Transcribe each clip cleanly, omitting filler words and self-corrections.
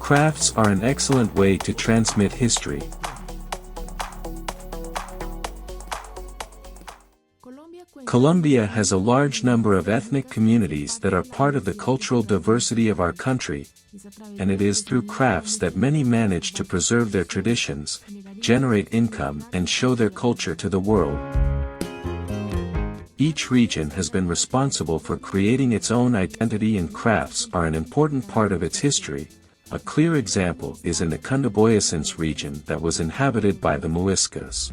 Crafts are an excellent way to transmit history. Colombia has a large number of ethnic communities that are part of the cultural diversity of our country, and it is through crafts that many manage to preserve their traditions, generate income and show their culture to the world. Each region has been responsible for creating its own identity, and crafts are an important part of its history. A clear example is in the Cundiboyacense region that was inhabited by the Muiscas.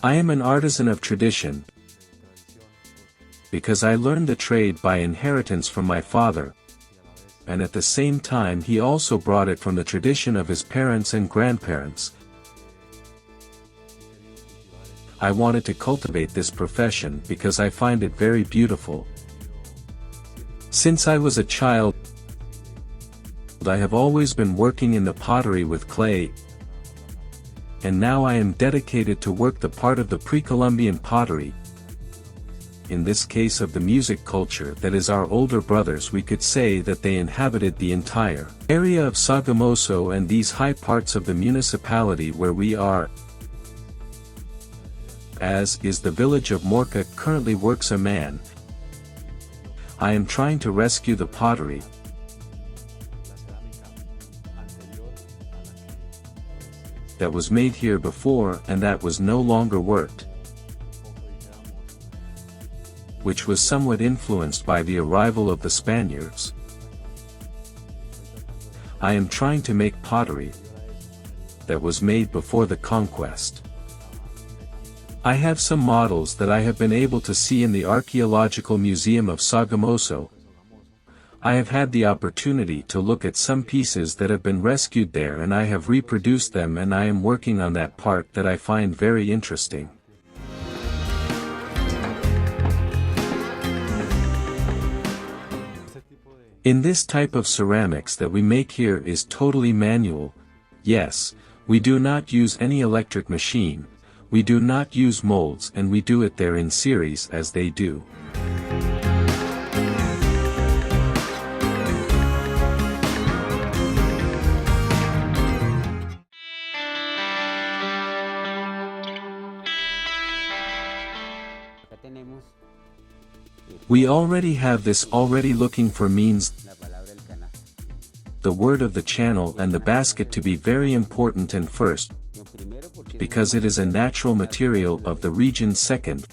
I am an artisan of tradition because I learned the trade by inheritance from my father, and at the same time he also brought it from the tradition of his parents and grandparents. I wanted to cultivate this profession because I find it very beautiful. Since I was a child, I have always been working in the pottery with clay, and now I am dedicated to work the part of the pre-Columbian pottery. In this case of the music culture that is our older brothers, we could say that they inhabited the entire area of Sogamoso and these high parts of the municipality where we are, as is the village of Morca. Currently works a man. I am trying to rescue the pottery that was made here before and that was no longer worked, which was somewhat influenced by the arrival of the Spaniards. I am trying to make pottery that was made before the conquest. I have some models that I have been able to see in the Archaeological Museum of Sogamoso. I have had the opportunity to look at some pieces that have been rescued there, and I have reproduced them, and I am working on that part that I find very interesting. In this type of ceramics that we make here is totally manual. Yes, we do not use any electric machine, we do not use molds, and we do it there in series as they do. We already have this already looking for means the word of the channel and the basket to be very important, and first, because it is a natural material of the region, second,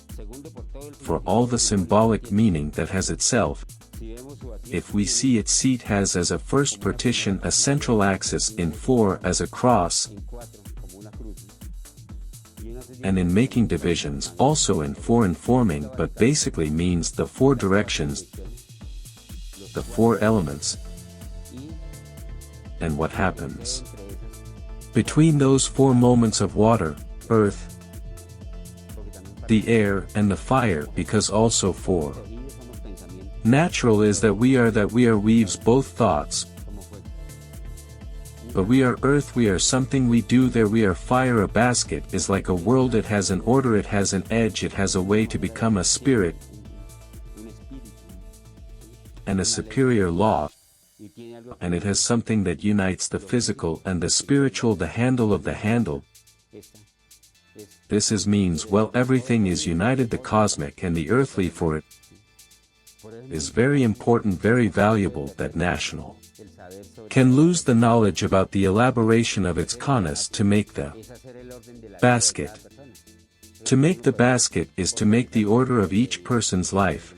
for all the symbolic meaning that has itself. If we see its seat has as a first partition a central axis, in 4 as a cross, and in making divisions also in 4 in forming, but basically means the 4 directions, the 4 elements, and what happens between those 4 moments of water, earth, the air and the fire, because also 4 natural is that we are weaves both thoughts. But we are earth, we are something we do there, we are fire. A basket is like a world, it has an order, it has an edge, it has a way to become a spirit and a superior law, and it has something that unites the physical and the spiritual, the handle of the handle. This is means, well, everything is united, the cosmic and the earthly, for it is very important, very valuable that national can lose the knowledge about the elaboration of its conus to make the basket. To make the basket is to make the order of each person's life.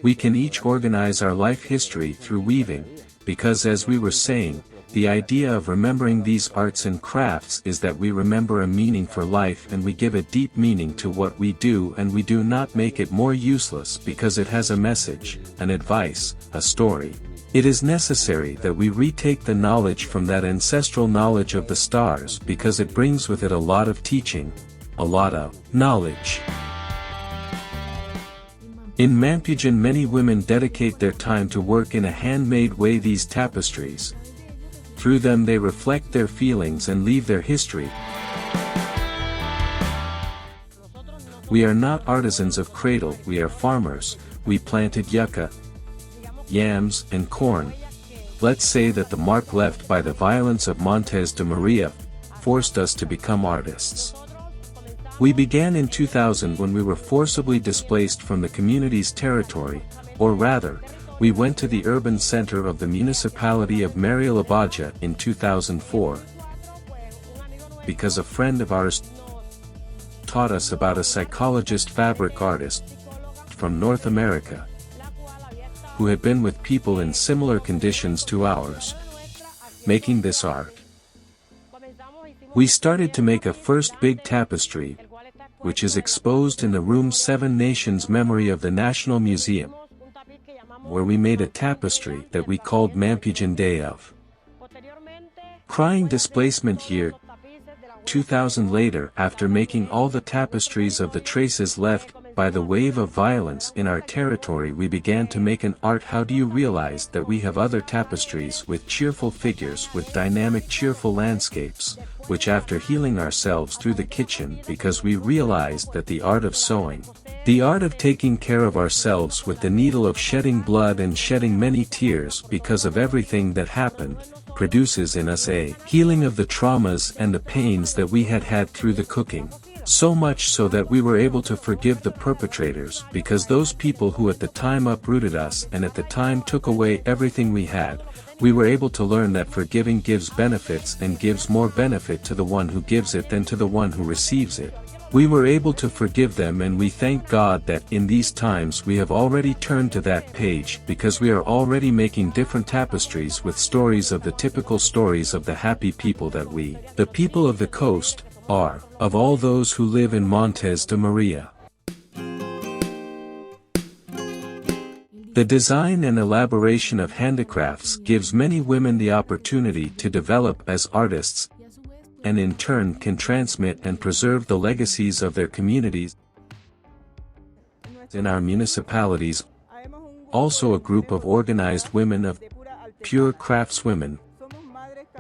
We can each organize our life history through weaving, because as we were saying, the idea of remembering these arts and crafts is that we remember a meaning for life, and we give a deep meaning to what we do, and we do not make it more useless because it has a message, an advice, a story. It is necessary that we retake the knowledge from that ancestral knowledge of the stars, because it brings with it a lot of teaching, a lot of knowledge. In Mampujan, many women dedicate their time to work in a handmade way these tapestries. Through them they reflect their feelings and leave their history. We are not artisans of cradle, we are farmers. We planted yucca, yams, and corn. Let's say that the mark left by the violence of Montes de Maria forced us to become artists. We began in 2000 when we were forcibly displaced from the community's territory, or rather, we went to the urban center of the municipality of Marielabaja in 2004. Because a friend of ours taught us about a psychologist fabric artist from North America, who had been with people in similar conditions to ours, making this art. We started to make a first big tapestry, which is exposed in the room 7 Nations Memory of the National Museum, where we made a tapestry that we called Mampijan Day of Crying Displacement Year. 2000 later, after making all the tapestries of the traces left by the wave of violence in our territory, we began to make an art. How do you realize that we have other tapestries with cheerful figures with dynamic cheerful landscapes, which after healing ourselves through the kitchen because we realized that the art of sewing, the art of taking care of ourselves with the needle of shedding blood and shedding many tears because of everything that happened, produces in us a healing of the traumas and the pains that we had had through the cooking. So much so that we were able to forgive the perpetrators because those people who at the time uprooted us and at the time took away everything we had, we were able to learn that forgiving gives benefits and gives more benefit to the one who gives it than to the one who receives it. We were able to forgive them, and we thank God that in these times we have already turned to that page because we are already making different tapestries with stories of the typical stories of the happy people that we, the people of the coast, are, of all those who live in Montes de Maria. The design and elaboration of handicrafts gives many women the opportunity to develop as artists, and in turn can transmit and preserve the legacies of their communities. In our municipalities, also a group of organized women of pure craftswomen.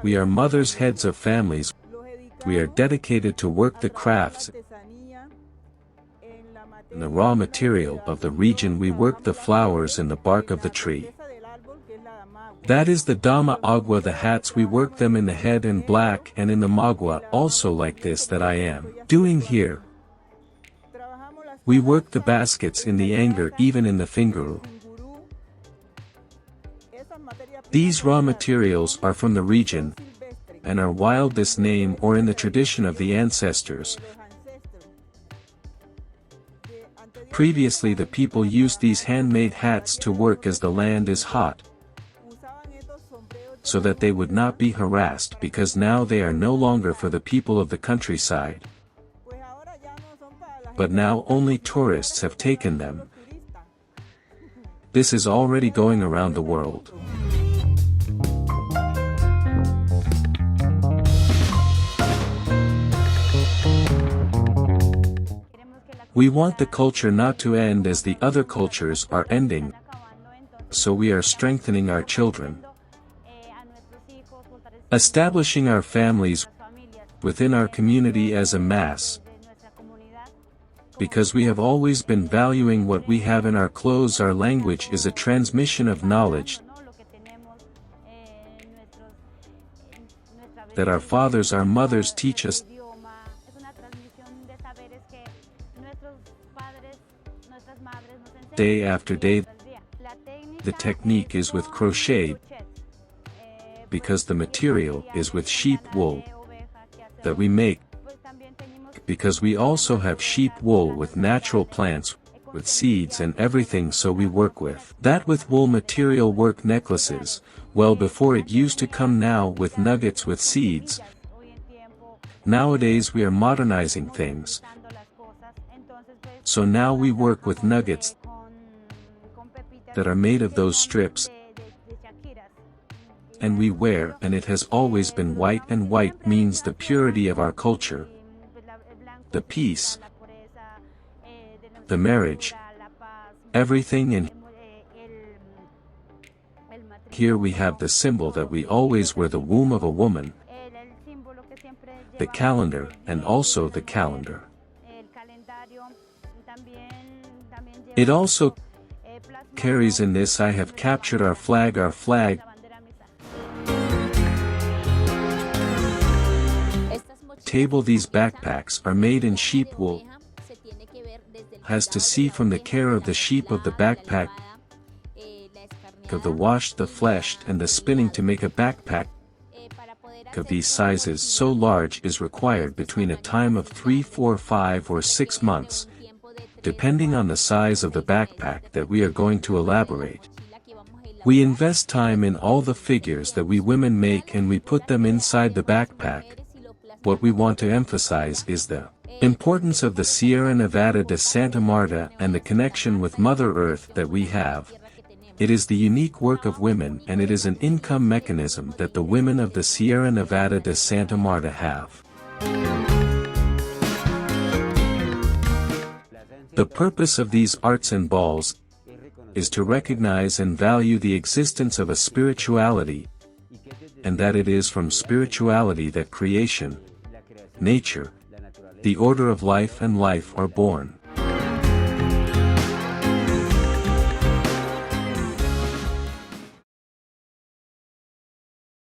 We are mothers, heads of families. We are dedicated to work the crafts and the raw material of the region. We work the flowers and the bark of the tree. That is the dama agua, the hats. We work them in the head in black and in the magua, also like this that I am doing here. We work the baskets in the anger, even in the finguru. These raw materials are from the region, and are wild, this name, or in the tradition of the ancestors. Previously the people used these handmade hats to work as the land is hot, so that they would not be harassed, because now they are no longer for the people of the countryside. But now only tourists have taken them. This is already going around the world. We want the culture not to end as the other cultures are ending, so we are strengthening our children, establishing our families within our community as a mass, because we have always been valuing what we have in our clothes. Our language is a transmission of knowledge that our fathers, our mothers teach us day after day. The technique is with crochet, because the material is with sheep wool that we make, because we also have sheep wool with natural plants, with seeds and everything, so we work with that with wool material. Work necklaces, well before it used to come now with nuggets with seeds. Nowadays we are modernizing things, so now we work with nuggets that are made of those strips, and we wear, and it has always been white, and white means the purity of our culture, the peace, the marriage, everything. And here we have the symbol that we always wear, the womb of a woman, the calendar, and also the calendar. It also carries in this I have captured our flag. Table. These backpacks are made in sheep wool. Has to see from the care of the sheep of the backpack, of the washed, the fleshed and the spinning to make a backpack of these sizes so large is required between a time of 3, 4, 5 or 6 months, depending on the size of the backpack that we are going to elaborate. We invest time in all the figures that we women make and we put them inside the backpack. What we want to emphasize is the importance of the Sierra Nevada de Santa Marta and the connection with Mother Earth that we have. It is the unique work of women and it is an income mechanism that the women of the Sierra Nevada de Santa Marta have. The purpose of these arts and balls is to recognize and value the existence of a spirituality, and that it is from spirituality that creation, nature, the order of life and life are born.